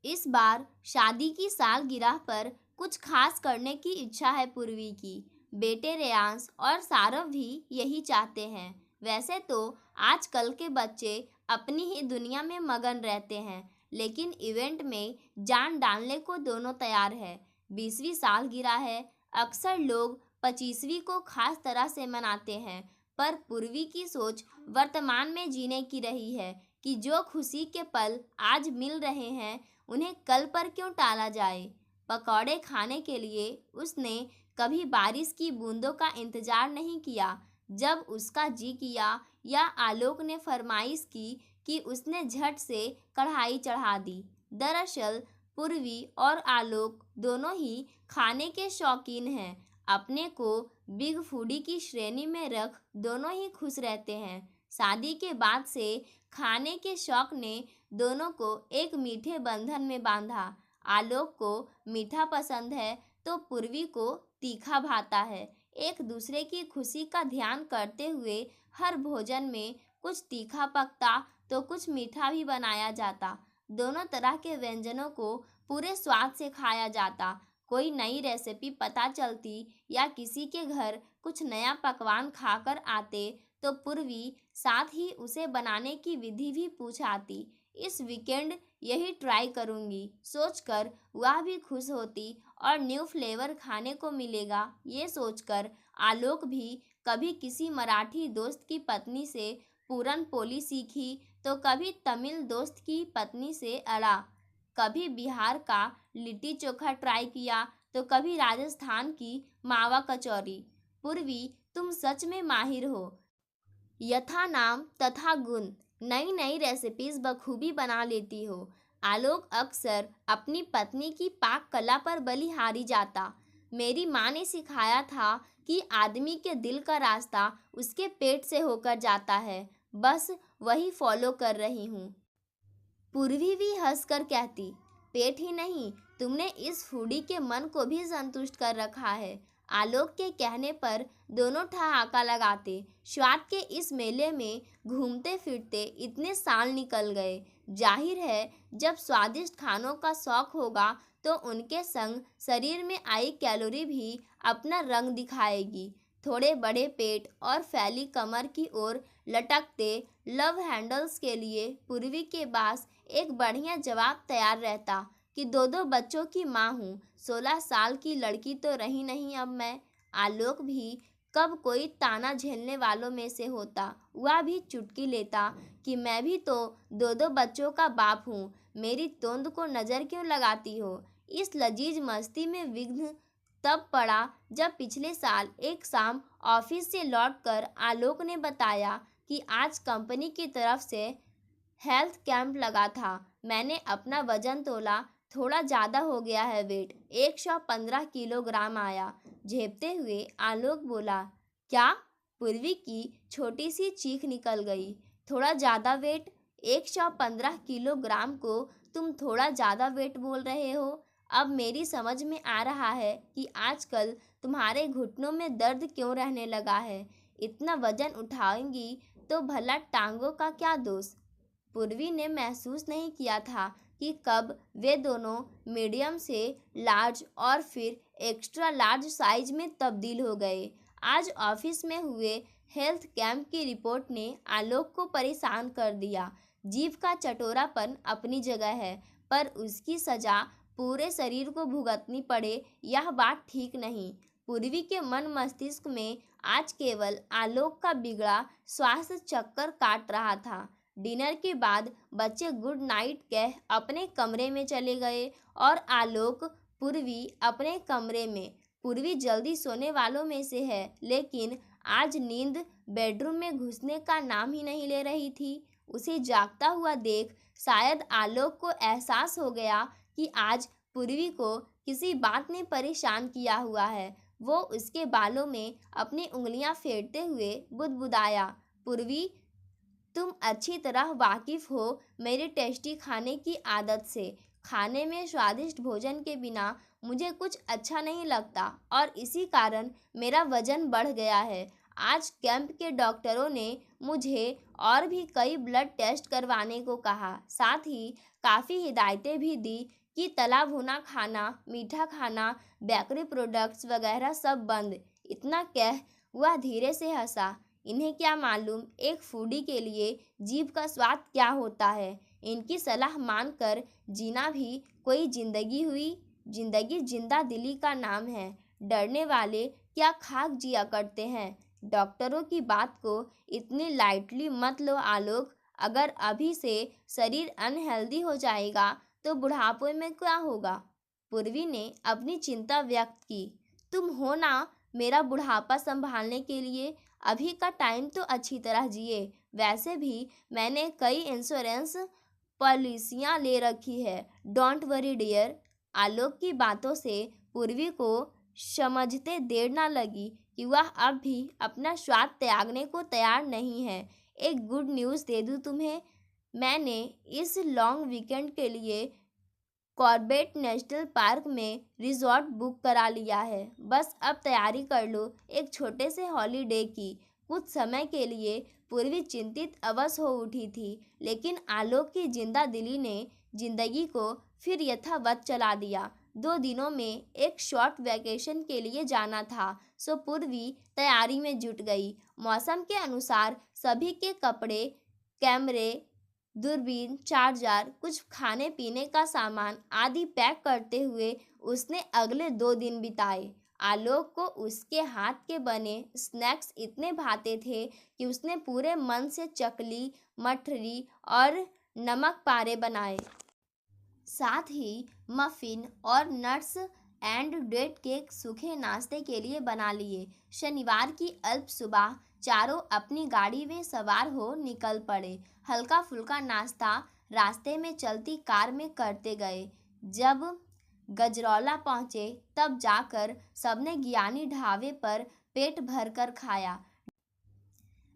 इस बार शादी की सालगिरह पर कुछ खास करने की इच्छा है पूर्वी की। बेटे रेयांश और सारव भी यही चाहते हैं। वैसे तो आजकल के बच्चे अपनी ही दुनिया में मगन रहते हैं, लेकिन इवेंट में जान डालने को दोनों तैयार है। 20वीं सालगिरह है। अक्सर लोग 25वीं को खास तरह से मनाते हैं, पर पूर्वी की सोच वर्तमान में जीने की रही है कि जो खुशी के पल आज मिल रहे हैं उन्हें कल पर क्यों टाला जाए। पकौड़े खाने के लिए उसने कभी बारिश की बूंदों का इंतजार नहीं किया। जब उसका जी किया या आलोक ने फरमाइश की कि उसने झट से कढ़ाई चढ़ा दी। दरअसल पूर्वी और आलोक दोनों ही खाने के शौकीन हैं। अपने को बिग फूडी की श्रेणी में रख दोनों ही खुश रहते हैं। शादी के बाद से खाने के शौक ने दोनों को एक मीठे बंधन में बांधा। आलोक को मीठा पसंद है तो पूर्वी को तीखा भाता है। एक दूसरे की खुशी का ध्यान करते हुए हर भोजन में कुछ तीखा पकता तो कुछ मीठा भी बनाया जाता। दोनों तरह के व्यंजनों को पूरे स्वाद से खाया जाता। कोई नई रेसिपी पता चलती या किसी के घर कुछ नया पकवान खाकर आते तो पूर्वी साथ ही उसे बनाने की विधि भी पूछ आती। इस वीकेंड यही ट्राई करूंगी सोचकर वह भी खुश होती और न्यू फ्लेवर खाने को मिलेगा ये सोचकर आलोक भी कभी किसी मराठी दोस्त की पत्नी से पूरन पोली सीखी तो कभी तमिल दोस्त की पत्नी से अड़ा, कभी बिहार का लिट्टी चोखा ट्राई किया तो कभी राजस्थान की मावा कचौरी। पूर्वी तुम सच में माहिर हो। यथा नाम तथा गुण, नई नई रेसिपीज बखूबी बना लेती हो। आलोक अक्सर अपनी पत्नी की पाक कला पर बलिहारी जाता। मेरी माँ ने सिखाया था कि आदमी के दिल का रास्ता उसके पेट से होकर जाता है, बस वही फॉलो कर रही हूँ। पूर्वी भी हंसकर कहती, पेट ही नहीं, तुमने इस फूडी के मन को भी संतुष्ट कर रखा है। आलोक के कहने पर दोनों ठहाका लगाते। स्वाद के इस मेले में घूमते फिरते इतने साल निकल गए। जाहिर है जब स्वादिष्ट खानों का शौक होगा तो उनके संग शरीर में आई कैलोरी भी अपना रंग दिखाएगी। थोड़े बड़े पेट और फैली कमर की ओर लटकते लव हैंडल्स के लिए पूर्वी के पास एक बढ़िया जवाब तैयार रहता कि दो दो बच्चों की माँ हूँ, 16 साल की लड़की तो रही नहीं अब मैं। आलोक भी कब कोई ताना झेलने वालों में से होता, वह भी चुटकी लेता कि मैं भी तो दो दो बच्चों का बाप हूँ, मेरी तोंद को नज़र क्यों लगाती हो। इस लजीज मस्ती में विघ्न तब पड़ा जब पिछले साल एक शाम ऑफिस से लौटकर आलोक ने बताया कि आज कंपनी की तरफ से हेल्थ कैंप लगा था। मैंने अपना वजन तोला, थोड़ा ज़्यादा हो गया है वेट, 115 किलोग्राम आया। झेपते हुए आलोक बोला, क्या? पूर्वी की छोटी सी चीख निकल गई। थोड़ा ज़्यादा वेट? 115 किलोग्राम को तुम थोड़ा ज़्यादा वेट बोल रहे हो? अब मेरी समझ में आ रहा है कि आजकल तुम्हारे घुटनों में दर्द क्यों रहने लगा है। इतना वजन उठाएंगी तो भला टांगों का क्या दोष। पूर्वी ने महसूस नहीं किया था कि कब वे दोनों मीडियम से लार्ज और फिर एक्स्ट्रा लार्ज साइज में तब्दील हो गए। आज ऑफिस में हुए हेल्थ कैंप की रिपोर्ट ने आलोक को परेशान कर दिया। जीभ का चटोरापन अपनी जगह है, पर उसकी सजा पूरे शरीर को भुगतनी पड़े यह बात ठीक नहीं। पूर्वी के मन मस्तिष्क में आज केवल आलोक का बिगड़ा स्वास्थ्य चक्कर काट रहा था। डिनर के बाद बच्चे गुड नाइट कह अपने कमरे में चले गए और आलोक पूर्वी अपने कमरे में। पूर्वी जल्दी सोने वालों में से है, लेकिन आज नींद बेडरूम में घुसने का नाम ही नहीं ले रही थी। उसे जागता हुआ देख शायद आलोक को एहसास हो गया कि आज पूर्वी को किसी बात ने परेशान किया हुआ है। वो उसके बालों में अपनी उंगलियां फेरते हुए बुदबुदाया, पूर्वी तुम अच्छी तरह वाकिफ हो मेरी टेस्टी खाने की आदत से। खाने में स्वादिष्ट भोजन के बिना मुझे कुछ अच्छा नहीं लगता और इसी कारण मेरा वजन बढ़ गया है। आज कैंप के डॉक्टरों ने मुझे और भी कई ब्लड टेस्ट करवाने को कहा। साथ ही काफ़ी हिदायतें भी दी कि तला भुना खाना, मीठा खाना, बेकरी प्रोडक्ट्स वगैरह सब बंद। इतना कह वह धीरे से हंसा। इन्हें क्या मालूम एक फूडी के लिए जीभ का स्वाद क्या होता है। इनकी सलाह मानकर जीना भी कोई जिंदगी हुई। जिंदगी जिंदा दिली का नाम है। डरने वाले क्या खाक जिया करते हैं। डॉक्टरों की बात को इतनी लाइटली मत लो आलोक। अगर अभी से शरीर अनहेल्दी हो जाएगा तो बुढ़ापे में क्या होगा। पूर्वी ने अपनी चिंता व्यक्त की। तुम हो ना मेरा बुढ़ापा संभालने के लिए। अभी का टाइम तो अच्छी तरह जिए। वैसे भी मैंने कई इंश्योरेंस पॉलिसियां ले रखी है। Don't worry dear. आलोक की बातों से पूर्वी को समझते देर न लगी कि वह अब भी अपना स्वाद त्यागने को तैयार नहीं है। एक गुड न्यूज़ दे दूं तुम्हें। मैंने इस लॉन्ग वीकेंड के लिए कॉर्बेट नेशनल पार्क में रिजॉर्ट बुक करा लिया है। बस अब तैयारी कर लो एक छोटे से हॉलीडे की। कुछ समय के लिए पूर्वी चिंतित अवश्य हो उठी थी, लेकिन आलोक की जिंदा दिली ने जिंदगी को फिर यथावत चला दिया। 2 दिनों में एक शॉर्ट वैकेशन के लिए जाना था, सो पूर्वी तैयारी में जुट गई। मौसम के अनुसार सभी के कपड़े, कैमरे, दूरबीन, चार्जर, कुछ खाने पीने का सामान आदि पैक करते हुए उसने अगले 2 दिन बिताए। आलोक को उसके हाथ के बने स्नैक्स इतने भाते थे कि उसने पूरे मन से चकली, मठरी और नमक पारे बनाए। साथ ही मफिन और नट्स एंड डेट केक सूखे नाश्ते के लिए बना लिए। शनिवार की अल्प सुबह चारों अपनी गाड़ी में सवार हो निकल पड़े। हल्का फुल्का नाश्ता रास्ते में चलती कार में करते गए। जब गजरौला पहुंचे तब जाकर सबने ज्ञानी ढाबे पर पेट भर कर खाया।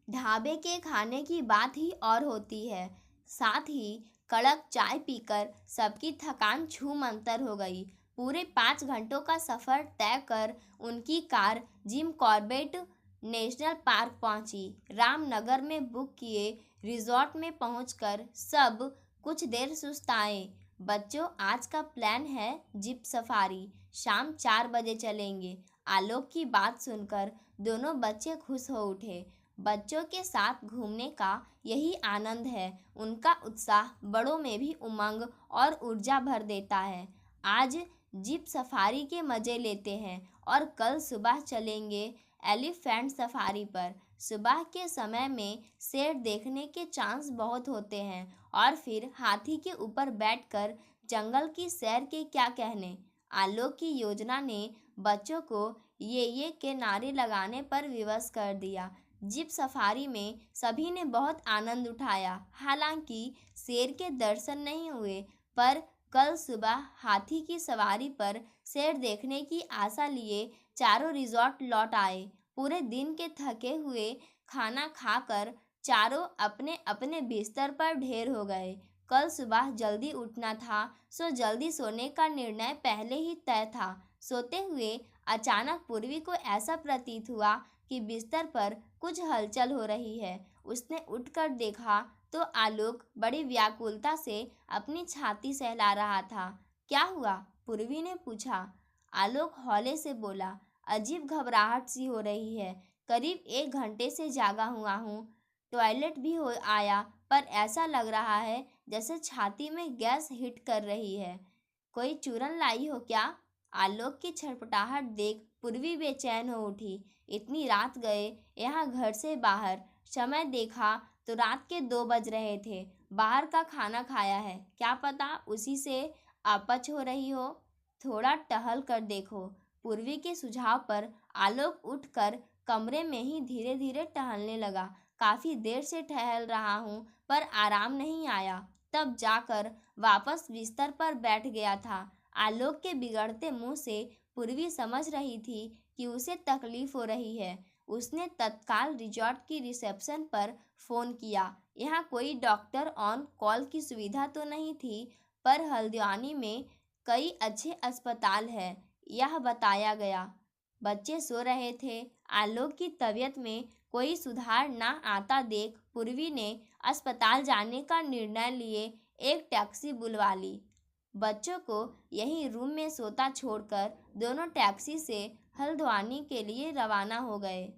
ढाबे के खाने की बात ही और होती है। साथ ही कड़क चाय पीकर सबकी थकान छूमंतर हो गई। पूरे 5 घंटों का सफ़र तय कर उनकी car Jim Corbett national park पहुंची। रामनगर में बुक किए रिजॉर्ट में पहुंचकर सब कुछ देर सुस्ताए। बच्चों, आज का प्लान है जिप सफारी। शाम 4 बजे चलेंगे। आलोक की बात सुनकर दोनों बच्चे खुश हो उठे। बच्चों के साथ घूमने का यही आनंद है। उनका उत्साह बड़ों में भी उमंग और ऊर्जा भर देता है। आज जीप सफारी के मज़े लेते हैं और कल सुबह चलेंगे एलिफेंट सफारी पर। सुबह के समय में शेर देखने के चांस बहुत होते हैं और फिर हाथी के ऊपर बैठकर जंगल की सैर के क्या कहने। आलोक की योजना ने बच्चों को ये के नारे लगाने पर विवश कर दिया। जीप सफारी में सभी ने बहुत आनंद उठाया। हालांकि शेर के दर्शन नहीं हुए, पर कल सुबह हाथी की सवारी पर शेर देखने की आशा लिए चारों रिजॉर्ट लौट आए। पूरे दिन के थके हुए खाना खाकर चारों अपने अपने बिस्तर पर ढेर हो गए। कल सुबह जल्दी उठना था, सो जल्दी सोने का निर्णय पहले ही तय था। सोते हुए अचानक पूर्वी को ऐसा प्रतीत हुआ कि बिस्तर पर कुछ हलचल हो रही है। उसने उठकर देखा तो आलोक बड़ी व्याकुलता से अपनी छाती सहला रहा था। क्या हुआ? पूर्वी ने पूछा। आलोक हौले से बोला, अजीब घबराहट सी हो रही है। करीब 1 घंटे से जागा हुआ हूँ। टॉयलेट भी हो आया, पर ऐसा लग रहा है जैसे छाती में गैस हिट कर रही है। कोई चूरन लाई हो क्या? आलोक की छटपटाहट देख पूर्वी बेचैन हो उठी। इतनी रात गए यहाँ घर से बाहर। समय देखा तो रात के 2 बज रहे थे। बाहर का खाना खाया है, क्या पता उसी से अपच हो रही हो। थोड़ा टहल कर देखो। पूर्वी के सुझाव पर आलोक उठकर कमरे में ही धीरे धीरे टहलने लगा। काफ़ी देर से टहल रहा हूँ, पर आराम नहीं आया। तब जाकर वापस बिस्तर पर बैठ गया था। आलोक के बिगड़ते मुंह से पूर्वी समझ रही थी कि उसे तकलीफ हो रही है। उसने तत्काल रिजॉर्ट की रिसेप्शन पर फ़ोन किया। यहाँ कोई डॉक्टर ऑन कॉल की सुविधा तो नहीं थी, पर हल्द्वानी में कई अच्छे अस्पताल हैं, यह बताया गया। बच्चे सो रहे थे। आलोक की तबीयत में कोई सुधार ना आता देख पूर्वी ने अस्पताल जाने का निर्णय लिए एक टैक्सी बुलवा ली। बच्चों को यही रूम में सोता छोड़कर दोनों टैक्सी से हल्द्वानी के लिए रवाना हो गए।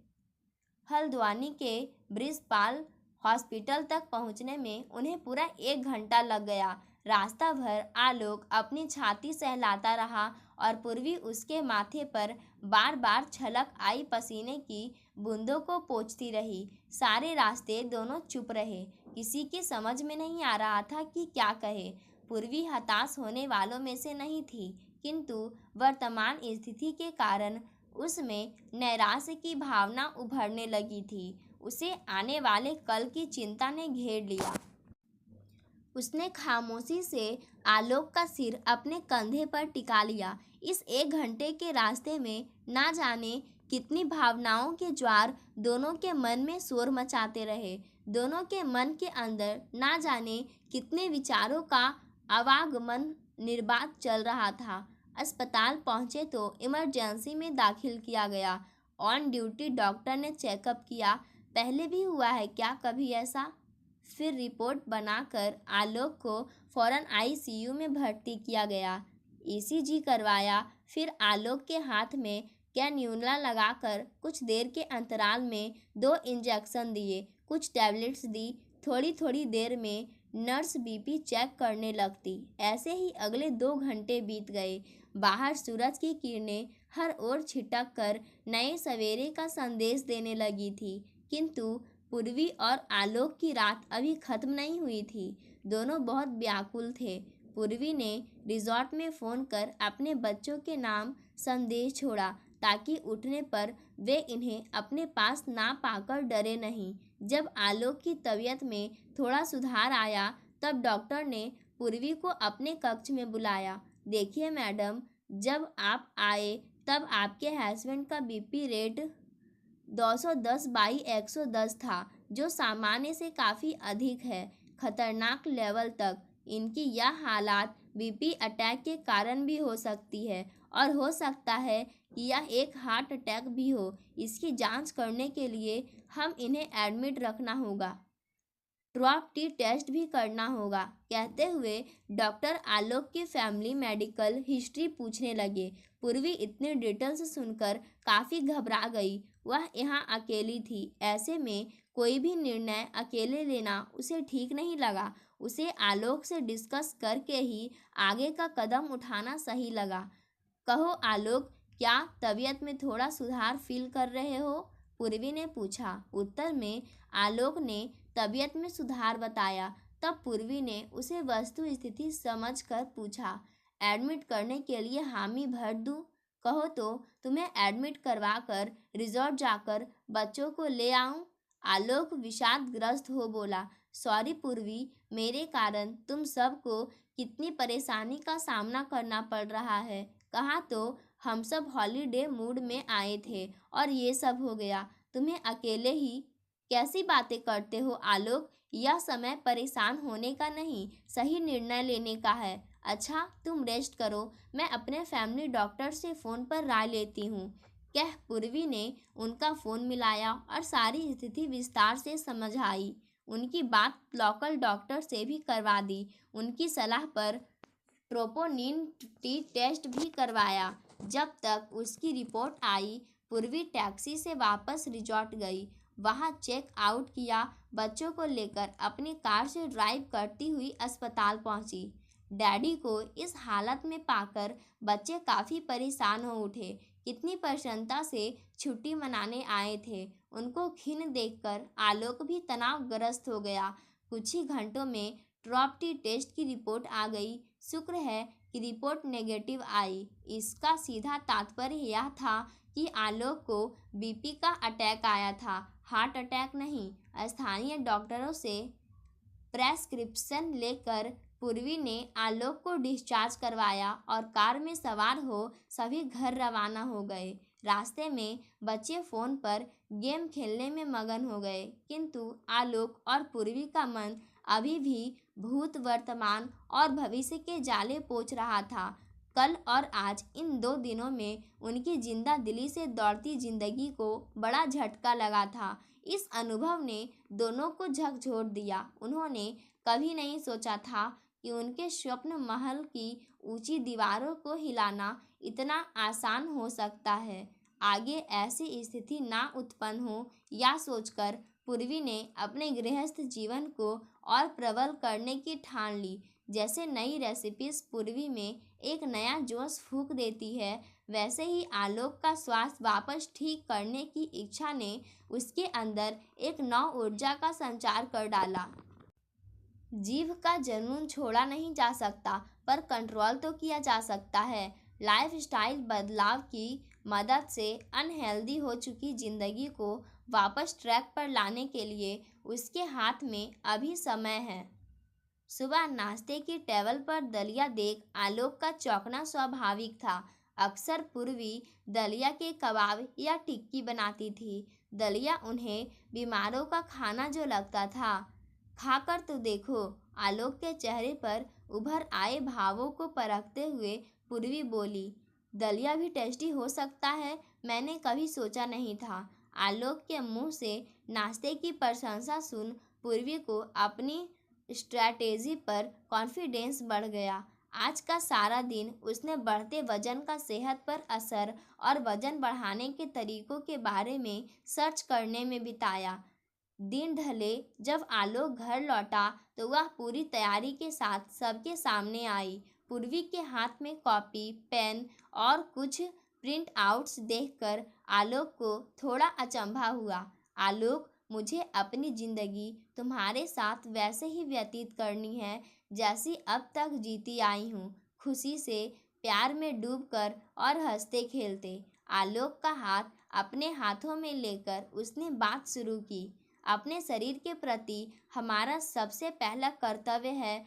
हल्द्वानी के ब्रिजपाल हॉस्पिटल तक पहुंचने में उन्हें पूरा 1 घंटा लग गया। रास्ता भर आलोक अपनी छाती सहलाता रहा और पूर्वी उसके माथे पर बार बार छलक आई पसीने की बूंदों को पोंछती रही। सारे रास्ते दोनों चुप रहे। किसी की समझ में नहीं आ रहा था कि क्या कहे। पूर्वी हताश होने वालों में से नहीं थी, किंतु वर्तमान स्थिति के कारण उसमें नैराश्य की भावना उभरने लगी थी। उसे आने वाले कल की चिंता ने घेर लिया। उसने खामोशी से आलोक का सिर अपने कंधे पर टिका लिया। इस 1 घंटे के रास्ते में ना जाने कितनी भावनाओं के ज्वार दोनों के मन में शोर मचाते रहे। दोनों के मन के अंदर ना जाने कितने विचारों का आवागमन निर्बाध चल रहा था। अस्पताल पहुंचे तो इमरजेंसी में दाखिल किया गया। ऑन ड्यूटी डॉक्टर ने चेकअप किया। पहले भी हुआ है क्या कभी ऐसा? फिर रिपोर्ट बनाकर आलोक को फौरन आईसीयू में भर्ती किया गया। ईसीजी करवाया। फिर आलोक के हाथ में कैन्यूला लगाकर कुछ देर के अंतराल में 2 इंजेक्शन दिए, कुछ टैबलेट्स दी। थोड़ी थोड़ी देर में नर्स बीपी चेक करने लगती। ऐसे ही अगले 2 घंटे बीत गए। बाहर सूरज की किरणें हर ओर छिटक कर नए सवेरे का संदेश देने लगी थी, किंतु पूर्वी और आलोक की रात अभी खत्म नहीं हुई थी। दोनों बहुत व्याकुल थे। पूर्वी ने रिजॉर्ट में फ़ोन कर अपने बच्चों के नाम संदेश छोड़ा ताकि उठने पर वे इन्हें अपने पास ना पाकर डरे नहीं। जब आलोक की तबीयत में थोड़ा सुधार आया तब डॉक्टर ने पूर्वी को अपने कक्ष में बुलाया। देखिए मैडम, जब आप आए तब आपके हस्बैंड का बीपी रेट 210/110 था, जो सामान्य से काफ़ी अधिक है, खतरनाक लेवल तक। इनकी यह हालात बीपी अटैक के कारण भी हो सकती है और हो सकता है कि यह एक हार्ट अटैक भी हो। इसकी जांच करने के लिए हम इन्हें एडमिट रखना होगा। ड्रॉप टी टेस्ट भी करना होगा। कहते हुए डॉक्टर आलोक की फैमिली मेडिकल हिस्ट्री पूछने लगे। पूर्वी इतने डिटेल्स सुनकर काफ़ी घबरा गई। वह यहाँ अकेली थी। ऐसे में कोई भी निर्णय अकेले लेना उसे ठीक नहीं लगा। उसे आलोक से डिस्कस करके ही आगे का कदम उठाना सही लगा। कहो आलोक, क्या तबीयत में थोड़ा सुधार फील कर रहे हो? पूर्वी ने पूछा। उत्तर में आलोक ने तबीयत में सुधार बताया। तब पूर्वी ने उसे वस्तु स्थिति समझकर पूछा, एडमिट करने के लिए हामी भर दूं? कहो तो तुम्हें एडमिट करवा कर रिजॉर्ट जाकर बच्चों को ले आऊं? आलोक विषादग्रस्त हो बोला, सॉरी पूर्वी, मेरे कारण तुम सबको कितनी परेशानी का सामना करना पड़ रहा है। कहा तो हम सब हॉलीडे मूड में आए थे और ये सब हो गया। तुम्हें अकेले ही कैसी बातें करते हो आलोक? यह समय परेशान होने का नहीं, सही निर्णय लेने का है। अच्छा तुम रेस्ट करो, मैं अपने फैमिली डॉक्टर से फ़ोन पर राय लेती हूँ। कह पूर्वी ने उनका फ़ोन मिलाया और सारी स्थिति विस्तार से समझाई। उनकी बात लोकल डॉक्टर से भी करवा दी। उनकी सलाह पर ट्रोपोनिन टी टेस्ट भी करवाया। जब तक उसकी रिपोर्ट आई, पूर्वी टैक्सी से वापस रिजॉर्ट गई। वहां चेक आउट किया। बच्चों को लेकर अपनी कार से ड्राइव करती हुई अस्पताल पहुंची। डैडी को इस हालत में पाकर बच्चे काफ़ी परेशान हो उठे। कितनी प्रसन्नता से छुट्टी मनाने आए थे। उनको खिन्न देखकर आलोक भी तनावग्रस्त हो गया। कुछ ही घंटों में ड्रॉप टी टेस्ट की रिपोर्ट आ गई। शुक्र है कि रिपोर्ट नेगेटिव आई। इसका सीधा तात्पर्य यह था कि आलोक को बीपी का अटैक आया था, हार्ट अटैक नहीं। स्थानीय डॉक्टरों से प्रेस्क्रिप्शन लेकर पूर्वी ने आलोक को डिस्चार्ज करवाया और कार में सवार हो सभी घर रवाना हो गए। रास्ते में बच्चे फ़ोन पर गेम खेलने में मगन हो गए, किंतु आलोक और पूर्वी का मन अभी भी भूत, वर्तमान और भविष्य के जाले पोंछ रहा था। कल और आज, इन 2 दिनों में उनकी जिंदा दिली से दौड़ती जिंदगी को बड़ा झटका लगा था। इस अनुभव ने दोनों को झकझोर दिया। उन्होंने कभी नहीं सोचा था कि उनके स्वप्न महल की ऊंची दीवारों को हिलाना इतना आसान हो सकता है। आगे ऐसी स्थिति ना उत्पन्न हो, या सोचकर पूर्वी ने अपने गृहस्थ जीवन को और प्रबल करने की ठान ली। जैसे नई रेसिपीज पूर्वी में एक नया जोश फूंक देती है, वैसे ही आलोक का स्वास्थ्य वापस ठीक करने की इच्छा ने उसके अंदर एक नव ऊर्जा का संचार कर डाला। जीभ का जुनून छोड़ा नहीं जा सकता, पर कंट्रोल तो किया जा सकता है। लाइफस्टाइल बदलाव की मदद से अनहेल्दी हो चुकी जिंदगी को वापस ट्रैक पर लाने के लिए उसके हाथ में अभी समय है। सुबह नाश्ते की टेबल पर दलिया देख आलोक का चौंकना स्वाभाविक था। अक्सर पूर्वी दलिया के कबाब या टिक्की बनाती थी। दलिया उन्हें बीमारों का खाना जो लगता था। खाकर तो देखो, आलोक के चेहरे पर उभर आए भावों को परखते हुए पूर्वी बोली। दलिया भी टेस्टी हो सकता है, मैंने कभी सोचा नहीं था। आलोक के मुंह से नाश्ते की प्रशंसा सुन पूर्वी को अपनी स्ट्रैटेजी पर कॉन्फिडेंस बढ़ गया। आज का सारा दिन उसने बढ़ते वजन का सेहत पर असर और वजन बढ़ाने के तरीकों के बारे में सर्च करने में बिताया। दिन ढले जब आलोक घर लौटा तो वह पूरी तैयारी के साथ सबके सामने आई। पूर्वी के हाथ में कॉपी, पेन और कुछ प्रिंट आउट्स देखकर आलोक को थोड़ा अचंभा हुआ। आलोक, मुझे अपनी जिंदगी तुम्हारे साथ वैसे ही व्यतीत करनी है जैसी अब तक जीती आई हूँ, खुशी से, प्यार में डूबकर और हंसते खेलते। आलोक का हाथ अपने हाथों में लेकर उसने बात शुरू की। अपने शरीर के प्रति हमारा सबसे पहला कर्तव्य है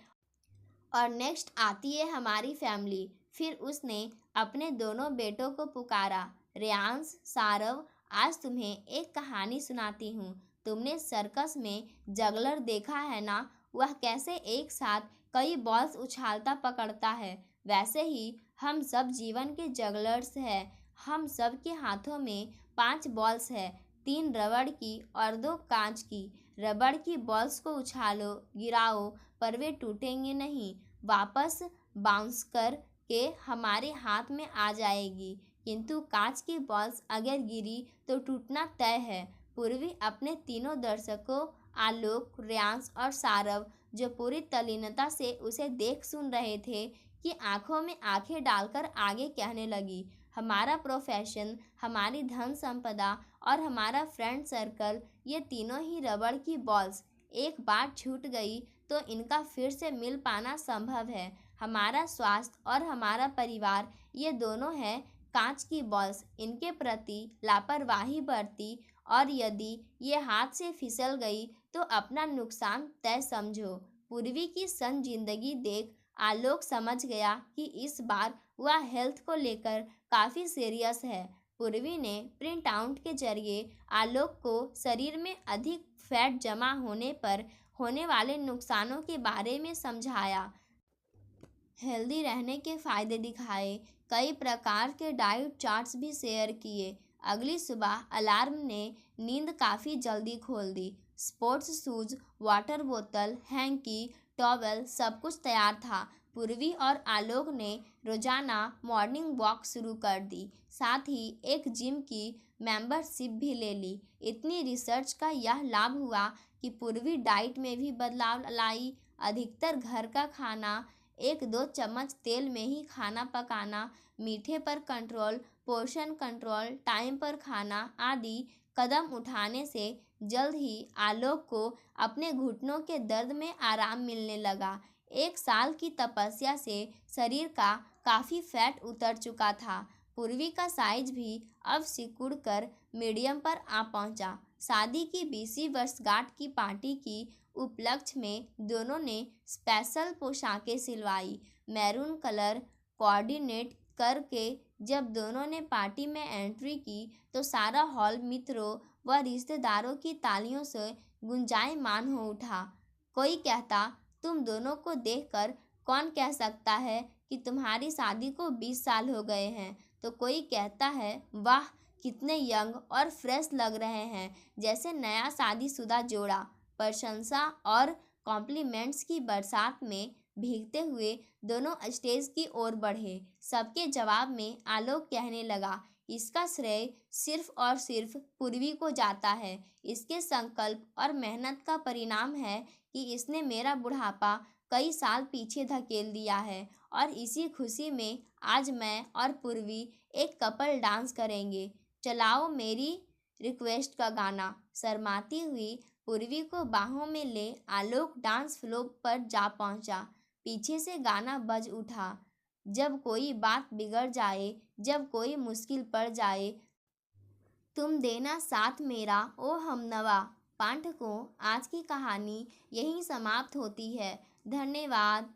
और नेक्स्ट आती है हमारी फैमिली। फिर उसने अपने दोनों बेटों को पुकारा। रेयांश, सारव, आज तुम्हें एक कहानी सुनाती हूँ। तुमने सर्कस में जगलर देखा है ना, वह कैसे एक साथ कई बॉल्स उछालता पकड़ता है, वैसे ही हम सब जीवन के जगलर्स हैं। हम सब के हाथों में 5 बॉल्स है, 3 रबड़ की और 2 कांच की। रबड़ की बॉल्स को उछालो, गिराओ, पर वे टूटेंगे नहीं, वापस बाउंस कर के हमारे हाथ में आ जाएगी। किंतु कांच की बॉल्स अगर गिरी तो टूटना तय है। पूर्वी अपने तीनों दर्शकों आलोक, रेयांश और सारव, जो पूरी तल्लीनता से उसे देख सुन रहे थे, कि आंखों में आंखें डालकर आगे कहने लगी। हमारा प्रोफेशन, हमारी धन संपदा और हमारा फ्रेंड सर्कल, ये तीनों ही रबड़ की बॉल्स। एक बार छूट गई तो इनका फिर से मिल पाना संभव है। हमारा स्वास्थ्य और हमारा परिवार, ये दोनों हैं कांच की बॉल्स। इनके प्रति लापरवाही बरती और यदि ये हाथ से फिसल गई तो अपना नुकसान तय समझो। पूर्वी की सन जिंदगी देख आलोक समझ गया कि इस बार वह हेल्थ को लेकर काफ़ी सीरियस है। पूर्वी ने प्रिंट आउट के जरिए आलोक को शरीर में अधिक फैट जमा होने पर होने वाले नुकसानों के बारे में समझाया, हेल्दी रहने के फायदे दिखाए, कई प्रकार के डाइट चार्ट्स भी शेयर किए। अगली सुबह अलार्म ने नींद काफ़ी जल्दी खोल दी। स्पोर्ट्स शूज़, वाटर बोतल, हैंकी, टॉवल, सब कुछ तैयार था। पूर्वी और आलोक ने रोजाना मॉर्निंग वॉक शुरू कर दी, साथ ही एक जिम की मेंबरशिप भी ले ली। इतनी रिसर्च का यह लाभ हुआ कि पूर्वी डाइट में भी बदलाव लाई। अधिकतर घर का खाना, 1-2 चम्मच तेल में ही खाना पकाना, मीठे पर कंट्रोल, पोर्शन कंट्रोल, टाइम पर खाना आदि कदम उठाने से जल्द ही आलोक को अपने घुटनों के दर्द में आराम मिलने लगा। 1 साल की तपस्या से शरीर का काफ़ी फैट उतर चुका था। पूर्वी का साइज भी अब सिकुड़ कर मीडियम पर आ पहुंचा। शादी की 20वीं वर्षगांठ की पार्टी की उपलक्ष्य में दोनों ने स्पेशल पोशाकें सिलवाई। मैरून कलर कोऑर्डिनेट करके जब दोनों ने पार्टी में एंट्री की तो सारा हॉल मित्रों व रिश्तेदारों की तालियों से गुंजायमान हो उठा। कोई कहता, तुम दोनों को देखकर कौन कह सकता है कि तुम्हारी शादी को 20 साल हो गए हैं, तो कोई कहता है, वाह कितने यंग और फ्रेश लग रहे हैं, जैसे नया शादीशुदा जोड़ा। प्रशंसा और कॉम्प्लीमेंट्स की बरसात में भीगते हुए दोनों स्टेज की ओर बढ़े। सबके जवाब में आलोक कहने लगा, इसका श्रेय सिर्फ और सिर्फ पूर्वी को जाता है। इसके संकल्प और मेहनत का परिणाम है कि इसने मेरा बुढ़ापा कई साल पीछे धकेल दिया है और इसी खुशी में आज मैं और पूर्वी एक कपल डांस करेंगे। चलाओ मेरी रिक्वेस्ट का गाना। शर्माती हुई पूर्वी को बाहों में ले आलोक डांस फ्लोर पर जा पहुंचा। पीछे से गाना बज उठा, जब कोई बात बिगड़ जाए, जब कोई मुश्किल पड़ जाए, तुम देना साथ मेरा ओ हमनवा। पाठकों, आज की कहानी यहीं समाप्त होती है। धन्यवाद।